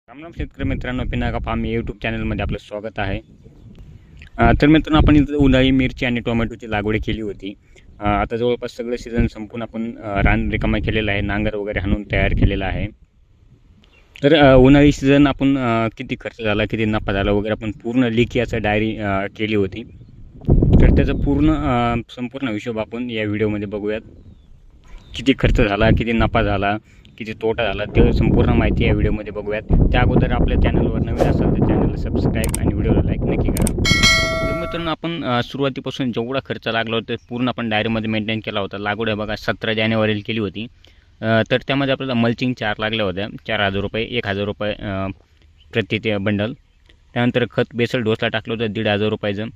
रामराम शेतकरी मित्रांनो, पिनाका फार्म यूट्यूब चॅनलमध्ये आपलं स्वागत आहे. तर मित्रांनो, आपण इथं उन्हाळी मिरची आणि टोमॅटोची लागवड केली होती. आता जवळपास सगळं सीझन संपून आपण रान रिकामा केलेलं आहे, नांगर वगैरे हाणून तयार केलेला आहे. तर उन्हाळी सीझन आपण किती खर्च झाला, किती नफा झाला वगैरे आपण पूर्ण लेखी असं डायरी केली होती. तर त्याचा संपूर्ण हिशोब आपण या व्हिडिओमध्ये बघूयात. किती खर्च झाला, किती नफा झाला, किती तोटा झाला, ते संपूर्ण माहिती या व्हिडिओमध्ये बघूयात. त्या अगोदर आपल्या चॅनलवर नवीन असाल तर चॅनलला सबस्क्राईब आणि व्हिडिओला लाईक नक्की करा. तर मित्रांनो, आपण सुरुवातीपासून जेवढा खर्च लागला होता पूर्ण आपण डायरीमध्ये मेंटेन केला होता. लागवड आहे बघा 17 जानेवारीला केली होती. तर त्यामध्ये आपल्याला मल्चिंग 4 लागल्या होत्या, 4,000 रुपये, 1,000 रुपये प्रति ते बंडल. त्यानंतर खत बेसल डोसला टाकलं होतं 1,500 रुपयाचं.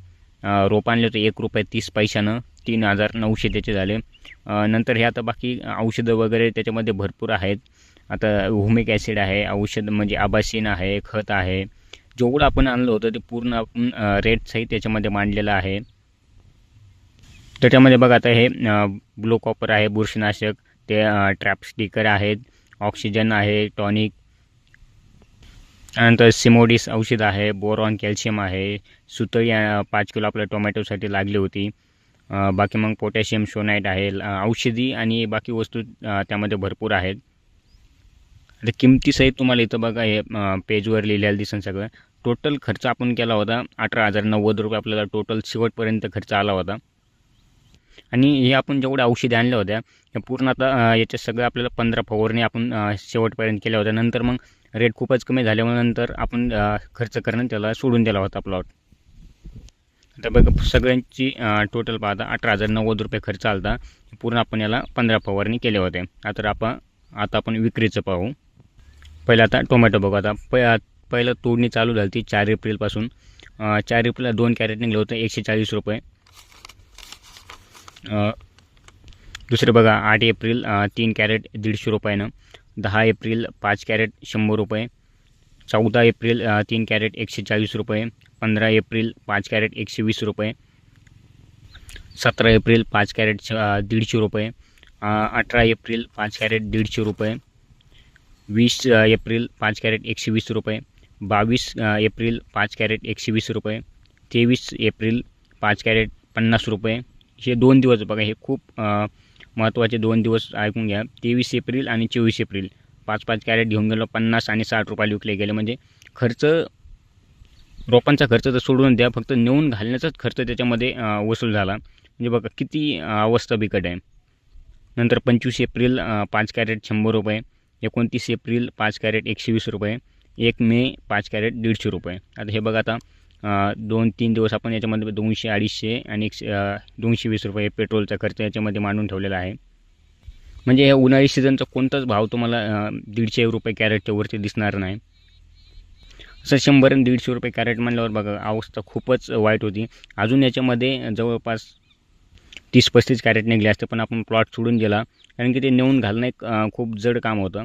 रोप आणले होते ₹1.30 3,900 त्याचे झाले. नंतर हे आता बाकी औषधं वगैरे त्याच्यामध्ये भरपूर आहेत. आता ह्युमिक ॲसिड आहे, औषध म्हणजे आबासीन आहे, खत आहे. जेवढं आपण आणलं होतं ते पूर्ण आपण रेटसहित त्याच्यामध्ये मांडलेलं आहे. त्याच्यामध्ये बघा आता हे ब्लो कॉपर आहे, बुरशीनाशक, ते ट्रॅप स्टिकर आहेत, ऑक्सिजन आहे, टॉनिक, त्यानंतर सिमोडिस औषध आहे, बोरॉन कॅल्शियम आहे, सुतळी 5 किलो आपल्या टोमॅटोसाठी लागली होती. बाकी मग पोटॅशियम शोनाईट आहे, औषधी आणि बाकी वस्तू त्यामध्ये भरपूर आहेत. आता किमतीसहित तुम्हाला इथं बघा हे पेजवर लिहिलेलं दिसेल सगळं. टोटल खर्च आपण केला होता 18,090 रुपये आपल्याला टोटल शेवटपर्यंत खर्च आला होता. आणि हे आपण जेवढ्या औषधी आणल्या होत्या हे पूर्ण आता याच्या सगळं आपल्याला 15 फवारणी आपण शेवटपर्यंत केल्या होत्या. नंतर मग रेट खूपच कमी झाल्यामुळे नंतर आपण खर्च करणं त्याला सोडून दिला होता प्लॉट. आता बघा सगळ्यांची टोटल पाहता 18,090 रुपये खर्च आला होता. पूर्ण आपण याला 15 फवारणी केले होते. आता आपण विक्रीचं पाहू. पहिलं आता टोमॅटो बघू. आता पहिलं तोडणी चालू झाली ती 4 एप्रिलपासून. 4 एप्रिलला 2 कॅरेट निघलं होतं 140 रुपये. दुसरे बघा 8 एप्रिल 3 कॅरेट 150 रुपयानं. 10 एप्रिल 5 कॅरेट 100 रुपये. 14 एप्रिल 3 कॅरेट 140 रुपये. 15 एप्रिल 5 कॅरेट 120 रुपये. 17 एप्रिल 5 कॅरेट 150 रुपये. 18 एप्रिल 5 कॅरेट 150 रुपये. 20 एप्रिल 5 कॅरेट 120 रुपये. 22 एप्रिल 5 कॅरेट 120 रुपये. 23 एप्रिल 5 कॅरेट 50 रुपये. हे 2 दिवस बघा, हे खूप महत्त्वाचे 2 दिवस ऐकून घ्या. 23 एप्रिल आणि 24 एप्रिल 5-5 कॅरेट घेऊन गेलो, 50 आणि 60 रुपयाला विकले गेले. म्हणजे खर्च, रोपांचा खर्च तर सोडून द्या, फक्त नेऊन घालण्याचाच खर्च त्याच्यामध्ये वसूल झाला. म्हणजे बघा किती अवस्था बिकट आहे. नंतर 25 एप्रिल 5 कॅरेट 100 रुपये. 29 एप्रिल 5 कॅरेट 120 रुपये. 1 मे 5 कॅरेट 150 रुपये. आता हे बघा, आता 2-3 दिवस आपण याच्यामध्ये 200-250 आणि 220 रुपये पेट्रोलचा खर्च याच्यामध्ये मांडून ठेवलेला आहे. म्हणजे या उन्हाळी सीझनचा कोणताच भाव तुम्हाला 150 रुपये कॅरेटच्या वरती दिसणार नाही. असं 100 आणि 150 रुपये कॅरेट म्हणल्यावर बघा अवस्था खूपच वाईट होती. अजून याच्यामध्ये जवळपास 30-35 कॅरेट निघले असते, पण आपण प्लॉट सोडून दिला कारण की ते नेऊन घालणं एक खूप जड काम होतं.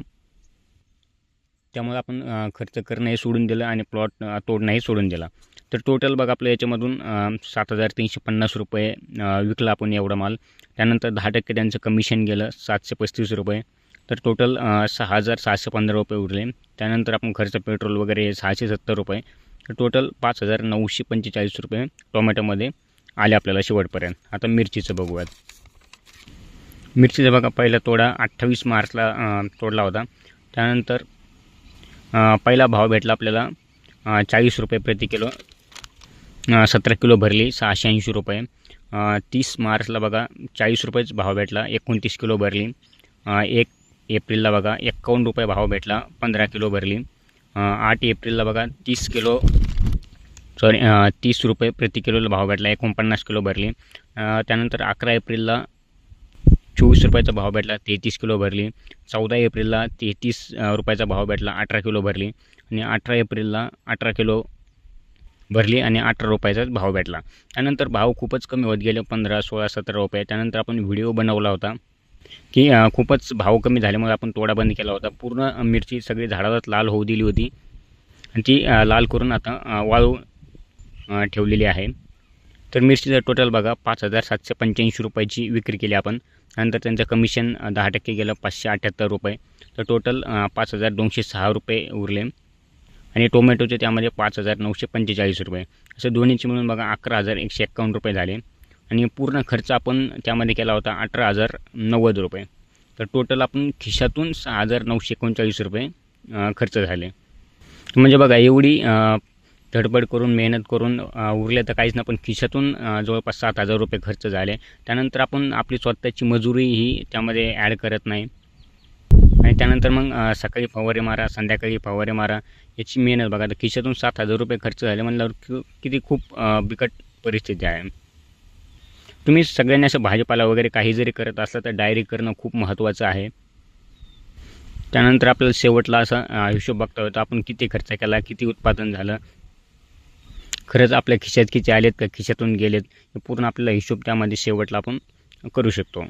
त्यामुळे आपण खर्च करणंही सोडून दिलं आणि प्लॉट तोडणंही सोडून दिला. तर टोटल बघा आपलं याच्यामधून 7,350 रुपये विकला आपण एवढा माल. त्यानंतर 10% त्यांचं कमिशन गेलं 735 रुपये. तर टोटल 6,615 रुपये उरले. त्यानंतर आपण खर्च पेट्रोल वगैरे 670 रुपये. तर टोटल 5,945 रुपये टोमॅटोमध्ये आले आपल्याला शेवटपर्यंत. आता मिरचीचं बघूयात. मिरचीचा बघा पहिला तोडा 28 मार्चला तोडला होता. त्यानंतर पहिला भाव भेटला आपल्याला 40 रुपये प्रति किलो. 17 किलो भरली 680 रुपये. 30 मार्चला बघा 40 रुपयेच भाव भेटला, 29 किलो भरली. 1 एप्रिलला बघा 51 रुपये भाव भेटला, 15 किलो भरली. 8 एप्रिलला बघा 30 रुपये प्रति किलोला भाव भेटला, 49 किलो भरली. त्यानंतर 11 एप्रिलला 24 रुपयाचा भाव भेटला, 33 किलो भरली. 14 एप्रिलला 33 रुपयाचा भाव भेटला, 18 किलो भरली. आणि 18 एप्रिलला 18 किलो भरली आणि 18 रुपयाचाच भाव भेटला. त्यानंतर भाव खूपच कमी होत गेले, 15, 16, 17 रुपये. त्यानंतर आपण व्हिडिओ बनवला होता की खूपच भाव कमी झाल्यामुळे आपण तोडा बंद केला होता. पूर्ण मिरची सगळी झाडालाच लाल होऊ दिली होती आणि ती लाल करून आता वाळू ठेवलेली आहे. तर मिरचीचं टोटल बघा 5,785 रुपयाची विक्री केली आपण. नंतर त्यांचं कमिशन 10% गेलं 578 रुपये. तर टोटल 5,206 रुपये उरले. आणि टोमॅटोचे त्यामध्ये 5,945 रुपये, असे दोन्हीचे मिळून बघा 11,151 रुपये झाले. आणि पूर्ण खर्च आपण त्यामध्ये केला होता 18,090 रुपये. तर टोटल आपण खिशातून 6,939 रुपये खर्च झाले. म्हणजे बघा एवढी धडपड करून मेहनत करून उरले तर काहीच नाही, पण खिशातून जवळपास 7,000 रुपये खर्च झाले. त्यानंतर आपण आपली स्वतःची मजुरी ही त्यामध्ये ॲड करत नाही. आणि त्यानंतर मग सकाळी फवारे मारा, संध्याकाळी फवारे मारा, याची मेहनत बघा. तर खिशातून 7,000 रुपये खर्च झाले म्हणल्यावर किती खूप बिकट परिस्थिती आहे. तुम्ही सगळ्यांनी असं भाजीपाला वगैरे काही जरी करत असलं तर डायरी करणं खूप महत्त्वाचं आहे. त्यानंतर आपल्याला शेवटला असा हिशोब बघता होता आपण किती खर्च केला, किती उत्पादन झालं, खरंच आपल्या खिशात किती आलेत का खिशातून गेलेत, हे पूर्ण आपल्याला हिशोब त्यामध्ये शेवटला आपण करू शकतो.